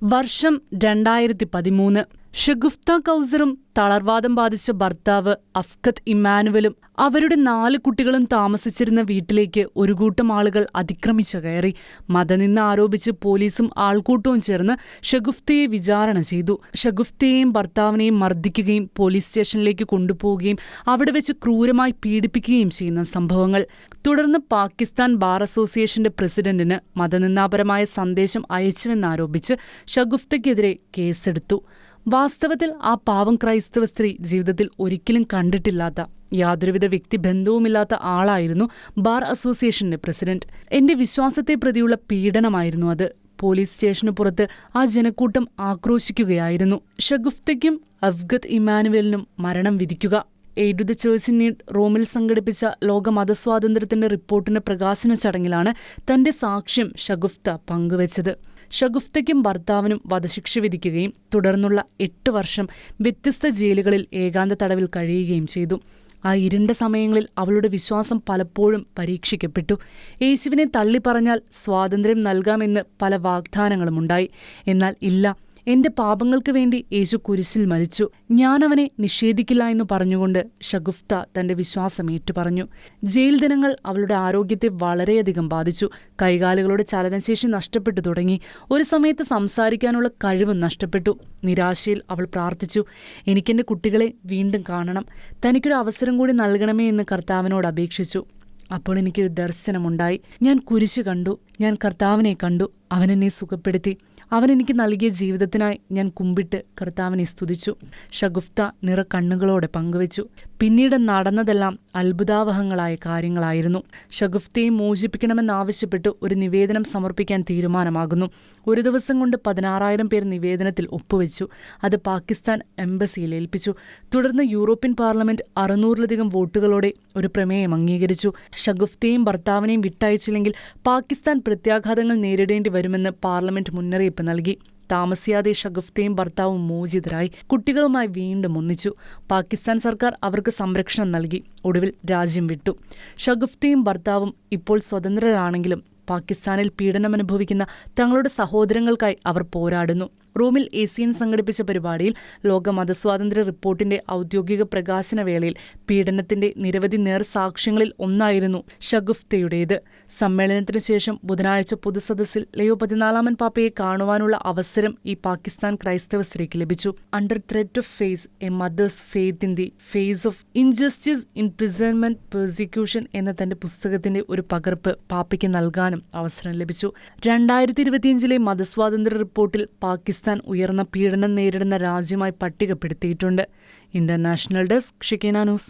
വർഷം 2013. ഷഗുഫ്ത കൗസറും തളർവാദം ബാധിച്ച ഭർത്താവ് അഫ്കത്ത് ഇമ്മാനുവലും അവരുടെ 4 കുട്ടികളും താമസിച്ചിരുന്ന വീട്ടിലേക്ക് ഒരു കൂട്ടം ആളുകൾ അതിക്രമിച്ചു കയറി. മതനിന്ദ ആരോപിച്ച് പോലീസും ആൾക്കൂട്ടവും ചേർന്ന് ഷഗുഫ്തയെ വിചാരണ ചെയ്തു. ഷഗുഫ്തയെയും ഭർത്താവിനെയും മർദ്ദിക്കുകയും പോലീസ് സ്റ്റേഷനിലേക്ക് കൊണ്ടുപോവുകയും അവിടെ വെച്ച് ക്രൂരമായി പീഡിപ്പിക്കുകയും ചെയ്യുന്ന സംഭവങ്ങൾ. തുടർന്ന് പാകിസ്ഥാൻ ബാർ അസോസിയേഷന്റെ പ്രസിഡന്റിന് മതനിന്ദാപരമായ സന്ദേശം അയച്ചുവെന്നാരോപിച്ച് ഷഗുഫ്തയ്ക്കെതിരെ കേസെടുത്തു. വാസ്തവത്തിൽ ആ പാവം ക്രൈസ്തവ സ്ത്രീ ജീവിതത്തിൽ ഒരിക്കലും കണ്ടിട്ടില്ലാത്ത, യാതൊരുവിധ വ്യക്തിബന്ധവുമില്ലാത്ത ആളായിരുന്നു ബാർ അസോസിയേഷന്റെ പ്രസിഡന്റ്. എന്റെ വിശ്വാസത്തെ പ്രതിയുള്ള പീഡനമായിരുന്നു അത്. പോലീസ് സ്റ്റേഷനു പുറത്ത് ആ ജനക്കൂട്ടം ആക്രോശിക്കുകയായിരുന്നു. ഷഗുഫ്തയ്ക്കും അഫ്കത്ത് ഇമ്മാനുവലിനും മരണം വിധിക്കുക. Aid to the Church in Need റോമിൽ സംഘടിപ്പിച്ച ലോക മതസ്വാതന്ത്ര്യത്തിന്റെ റിപ്പോർട്ടിന്റെ പ്രകാശന ചടങ്ങിലാണ് തന്റെ സാക്ഷ്യം ഷഗുഫ്ത പങ്കുവച്ചത്. ഷഗുഫ്തയ്ക്കും ഭർത്താവിനും വധശിക്ഷ വിധിക്കുകയും തുടർന്നുള്ള 8 വർഷം വ്യത്യസ്ത ജയിലുകളിൽ ഏകാന്ത തടവിൽ കഴിയുകയും ചെയ്തു. ആ ഇരുണ്ട സമയങ്ങളിൽ അവളുടെ വിശ്വാസം പലപ്പോഴും പരീക്ഷിക്കപ്പെട്ടു. യേശുവിനെ തള്ളിപ്പറഞ്ഞാൽ സ്വാതന്ത്ര്യം നൽകാമെന്ന് പല വാഗ്ദാനങ്ങളുമുണ്ടായി. എന്നാൽ ഇല്ല, എന്റെ പാപങ്ങൾക്ക് വേണ്ടി യേശു കുരിശിൽ മരിച്ചു, ഞാൻ അവനെ നിഷേധിക്കില്ല എന്ന് പറഞ്ഞുകൊണ്ട് ഷഗുഫ്ത തന്റെ വിശ്വാസം ഏറ്റുപറഞ്ഞു. ജയിൽ ദിനങ്ങൾ അവളുടെ ആരോഗ്യത്തെ വളരെയധികം ബാധിച്ചു. കൈകാലുകളുടെ ചലനശേഷി നഷ്ടപ്പെട്ടു തുടങ്ങി. ഒരു സമയത്ത് സംസാരിക്കാനുള്ള കഴിവ് നഷ്ടപ്പെട്ടു. നിരാശയിൽ അവൾ പ്രാർത്ഥിച്ചു, എനിക്കെന്റെ കുട്ടികളെ വീണ്ടും കാണണം, തനിക്കൊരു അവസരം കൂടി നൽകണമേ എന്ന് കർത്താവിനോട് അപേക്ഷിച്ചു. അപ്പോൾ എനിക്കൊരു ദർശനമുണ്ടായി. ഞാൻ കുരിശ് കണ്ടു, ഞാൻ കർത്താവിനെ കണ്ടു. അവനെന്നെ സുഖപ്പെടുത്തി. അവനെനിക്ക് നൽകിയ ജീവിതത്തിനായി ഞാൻ കുമ്പിട്ട് കർത്താവിനെ സ്തുതിച്ചു. ഷഗുഫ്ത നിറക്കണ്ണുകളോടെ പങ്കുവച്ചു. പിന്നീട് നടന്നതെല്ലാം അത്ഭുതാവഹങ്ങളായ കാര്യങ്ങളായിരുന്നു. ഷഗുഫ്തയെ മോചിപ്പിക്കണമെന്നാവശ്യപ്പെട്ട് ഒരു നിവേദനം സമർപ്പിക്കാൻ തീരുമാനമാകുന്നു. ഒരു ദിവസം കൊണ്ട് 16,000 പേർ നിവേദനത്തിൽ ഒപ്പുവെച്ചു. അത് പാകിസ്ഥാൻ എംബസിയിൽ ഏൽപ്പിച്ചു. തുടർന്ന് യൂറോപ്യൻ പാർലമെന്റ് 600-ലധികം വോട്ടുകളോടെ ഒരു പ്രമേയം അംഗീകരിച്ചു. ഷഗുഫ്തയെയും ഭർത്താവിനെയും വിട്ടയച്ചില്ലെങ്കിൽ പാകിസ്ഥാൻ പ്രത്യാഘാതങ്ങൾ നേരിടേണ്ടി വരുമെന്ന് പാർലമെന്റ് മുന്നറിയിപ്പ് നൽകി. താമസിയാതെ ഷഗുഫ്തയും ഭർത്താവും മോചിതരായി. കുട്ടികളുമായി വീണ്ടും ഒന്നിച്ചു. പാകിസ്ഥാൻ സർക്കാർ അവർക്ക് സംരക്ഷണം നൽകി. ഒടുവിൽ രാജ്യം വിട്ടു. ഷഗുഫ്തയും ഭർത്താവും ഇപ്പോൾ സ്വതന്ത്രരാണെങ്കിലും പാകിസ്ഥാനിൽ പീഡനമനുഭവിക്കുന്ന തങ്ങളുടെ സഹോദരങ്ങൾക്കായി അവർ പോരാടുന്നു. റോമിൽ ASEAN സംഘടിപ്പിച്ച പരിപാടിയിൽ ലോക മതസ്വാതന്ത്ര്യ റിപ്പോർട്ടിന്റെ ഔദ്യോഗിക പ്രകാശന വേളയിൽ പീഡനത്തിന്റെ നിരവധി നേർസാക്ഷ്യങ്ങളിൽ ഒന്നായിരുന്നു ഷഗുഫ്തയുടേത്. സമ്മേളനത്തിനു ശേഷം ബുധനാഴ്ച പൊതുസദസ്സിൽ ലിയോ 14 പാപ്പയെ കാണുവാനുള്ള അവസരം ഈ പാകിസ്ഥാൻ ക്രൈസ്തവ സ്ത്രീക്ക് ലഭിച്ചു. Under threat of face a mother's faith in the face of injustice, imprisonment, persecution എന്ന തന്റെ പുസ്തകത്തിന്റെ ഒരു പകർപ്പ് പാപ്പയ്ക്ക് നൽകാനും അവസരം ലഭിച്ചു. 2025 മതസ്വാതന്ത്ര്യ റിപ്പോർട്ടിൽ പാകിസ്ഥാൻ ഉയർന്ന പീഡനം നേരിടുന്ന രാജ്യമായി പട്ടികപ്പെടുത്തിയിട്ടുണ്ട്. International desk, Shekinah news.